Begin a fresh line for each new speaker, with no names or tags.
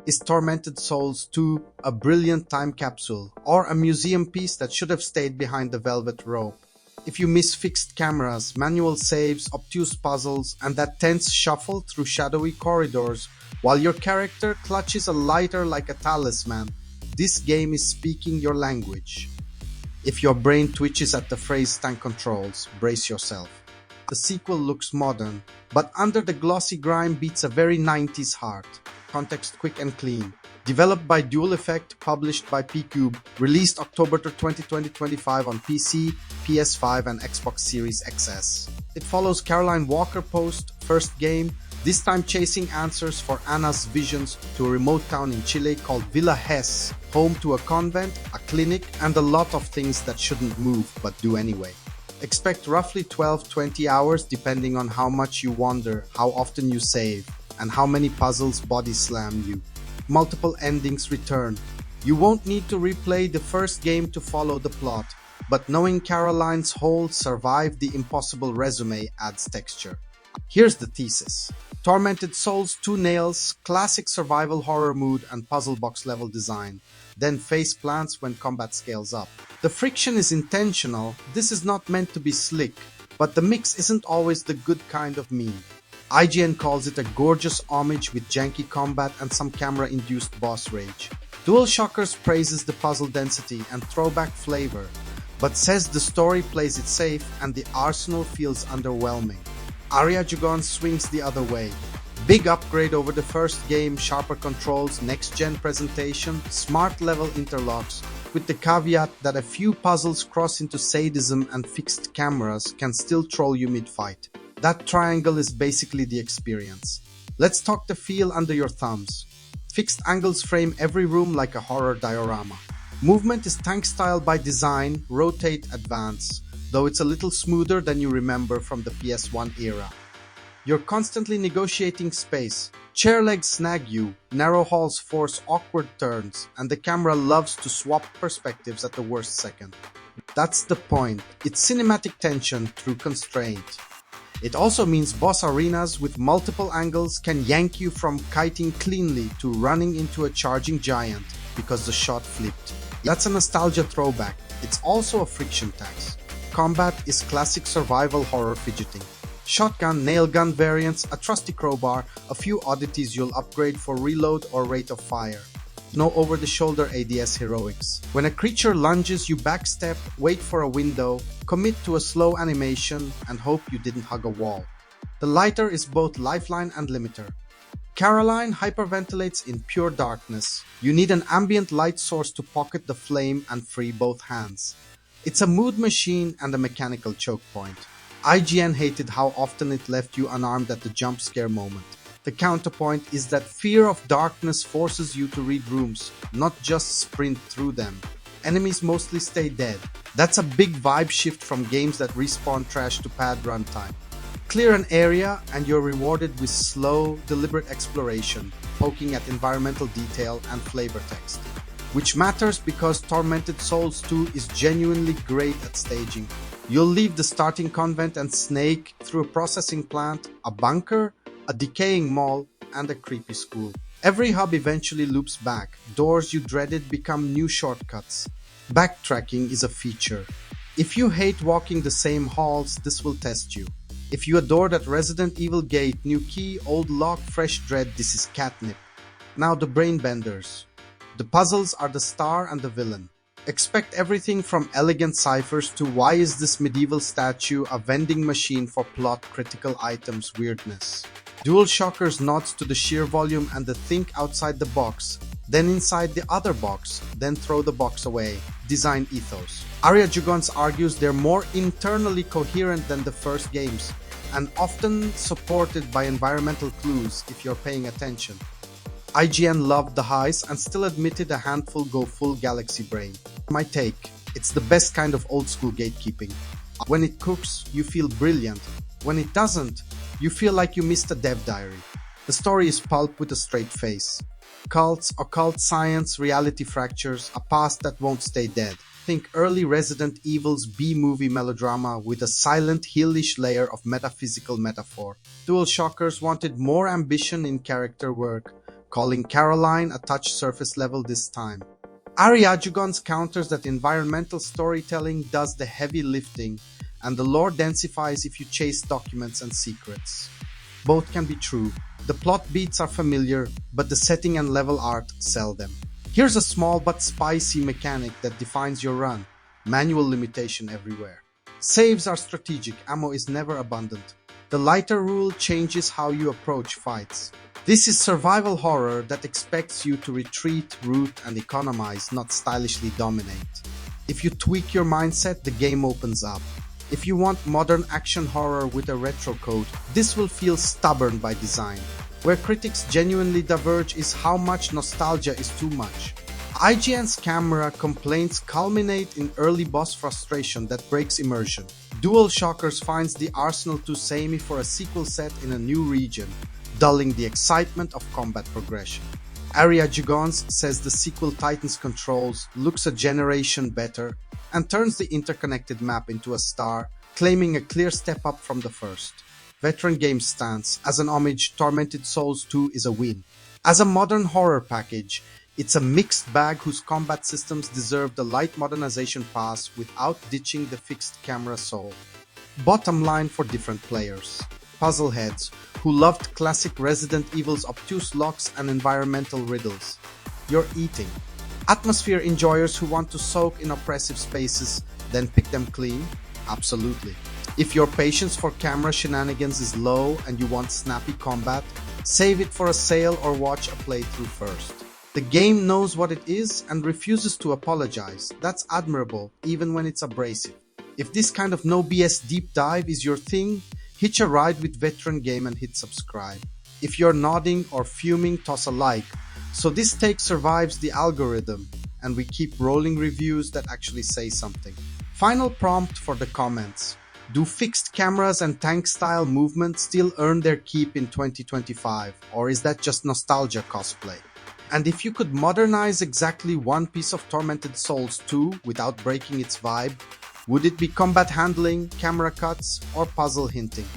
Is Tormented Souls 2 a brilliant time capsule or a museum piece that should have stayed behind the velvet rope? If you miss fixed cameras, manual saves, obtuse puzzles, and that tense shuffle through shadowy corridors while your character clutches a lighter like a talisman, this game is speaking your language. If your brain twitches at the phrase tank controls, brace yourself. The sequel looks modern, but under the glossy grime beats a very 90s heart. Context quick and clean. Developed by Dual Effect, published by P-Cube, released October 2025 on PC, PS5 and Xbox Series XS. It follows Caroline Walker Post's first game, this time chasing answers for Anna's visions to a remote town in Chile called Villa Hess, home to a convent, a clinic, and a lot of things that shouldn't move but do anyway. Expect roughly 12-20 hours depending on how much you wander, how often you save, and how many puzzles body slam you. Multiple endings return. You won't need to replay the first game to follow the plot, but knowing Caroline's whole survive the impossible resume adds texture. Here's the thesis. Tormented Souls 2 nails classic survival horror mood and puzzle box level design, then face plants when combat scales up. The friction is intentional, this is not meant to be slick, but the mix isn't always the good kind of mean. IGN calls it a gorgeous homage with janky combat and some camera-induced boss rage. DualShockers praises the puzzle density and throwback flavor, but says the story plays it safe and the arsenal feels underwhelming. Arya Jugon swings the other way. Big upgrade over the first game, sharper controls, next-gen presentation, smart level interlocks, with the caveat that a few puzzles cross into sadism and fixed cameras can still troll you mid-fight. That triangle is basically the experience. Let's talk the feel under your thumbs. Fixed angles frame every room like a horror diorama. Movement is tank style by design, rotate, advance, though it's a little smoother than you remember from the PS1 era. You're constantly negotiating space. Chair legs snag you, narrow halls force awkward turns, and the camera loves to swap perspectives at the worst second. That's the point. It's cinematic tension through constraint. It also means boss arenas with multiple angles can yank you from kiting cleanly to running into a charging giant because the shot flipped. That's a nostalgia throwback. It's also a friction tax. Combat is classic survival horror fidgeting. Shotgun, nail gun variants, a trusty crowbar, a few oddities you'll upgrade for reload or rate of fire. No over-the-shoulder ADS heroics. When a creature lunges, you backstep, wait for a window, commit to a slow animation, and hope you didn't hug a wall. The lighter is both lifeline and limiter. Caroline hyperventilates in pure darkness. You need an ambient light source to pocket the flame and free both hands. It's a mood machine and a mechanical choke point. IGN hated how often it left you unarmed at the jump scare moment. The counterpoint is that fear of darkness forces you to read rooms, not just sprint through them. Enemies mostly stay dead. That's a big vibe shift from games that respawn trash to pad runtime. Clear an area and you're rewarded with slow, deliberate exploration, poking at environmental detail and flavor text. Which matters because Tormented Souls 2 is genuinely great at staging. You'll leave the starting convent and snake through a processing plant, a bunker, a decaying mall, and a creepy school. Every hub eventually loops back. Doors you dreaded become new shortcuts. Backtracking is a feature. If you hate walking the same halls, this will test you. If you adore that Resident Evil gate, new key, old lock, fresh dread, this is catnip. Now the brain benders. The puzzles are the star and the villain. Expect everything from elegant ciphers to why is this medieval statue a vending machine for plot-critical items weirdness. DualShockers nods to the sheer volume and the think outside the box, then inside the other box, then throw the box away. Design ethos. Arya Jugons argues they're more internally coherent than the first games, and often supported by environmental clues if you're paying attention. IGN loved the highs and still admitted a handful go full galaxy brain. My take, it's the best kind of old school gatekeeping. When it cooks, you feel brilliant. When it doesn't, you feel like you missed a dev diary. The story is pulp with a straight face. Cults, occult science, reality fractures, a past that won't stay dead. Think early Resident Evil's B-movie melodrama with a silent, heelish layer of metaphysical metaphor. DualShockers wanted more ambition in character work, calling Caroline a touch surface level this time. Ariajugon's counters that environmental storytelling does the heavy lifting, and the lore densifies if you chase documents and secrets. Both can be true. The plot beats are familiar, but the setting and level art sell them. Here's a small but spicy mechanic that defines your run. Manual limitation everywhere. Saves are strategic, ammo is never abundant. The lighter rule changes how you approach fights. This is survival horror that expects you to retreat, root, and economize, not stylishly dominate. If you tweak your mindset, the game opens up. If you want modern action horror with a retro code, this will feel stubborn by design. Where critics genuinely diverge is how much nostalgia is too much. IGN's camera complaints culminate in early boss frustration that breaks immersion. Dual Shockers finds the arsenal too samey for a sequel set in a new region, dulling the excitement of combat progression. Ariajugons says the sequel tightens controls, looks a generation better, and turns the interconnected map into a star, claiming a clear step up from the first. Veteran Games stance, as an homage, Tormented Souls 2 is a win. As a modern horror package, it's a mixed bag whose combat systems deserve the light modernization pass without ditching the fixed camera soul. Bottom line for different players. Puzzle heads, who loved classic Resident Evil's obtuse locks and environmental riddles. You're eating. Atmosphere enjoyers who want to soak in oppressive spaces, then pick them clean? Absolutely. If your patience for camera shenanigans is low and you want snappy combat, save it for a sale or watch a playthrough first. The game knows what it is and refuses to apologize. That's admirable, even when it's abrasive. If this kind of no BS deep dive is your thing, hitch a ride with Veteran Game and hit subscribe. If you're nodding or fuming, toss a like. So this take survives the algorithm, and we keep rolling reviews that actually say something. Final prompt for the comments. Do fixed cameras and tank-style movement still earn their keep in 2025, or is that just nostalgia cosplay? And if you could modernize exactly one piece of Tormented Souls 2 without breaking its vibe, would it be combat handling, camera cuts, or puzzle hinting?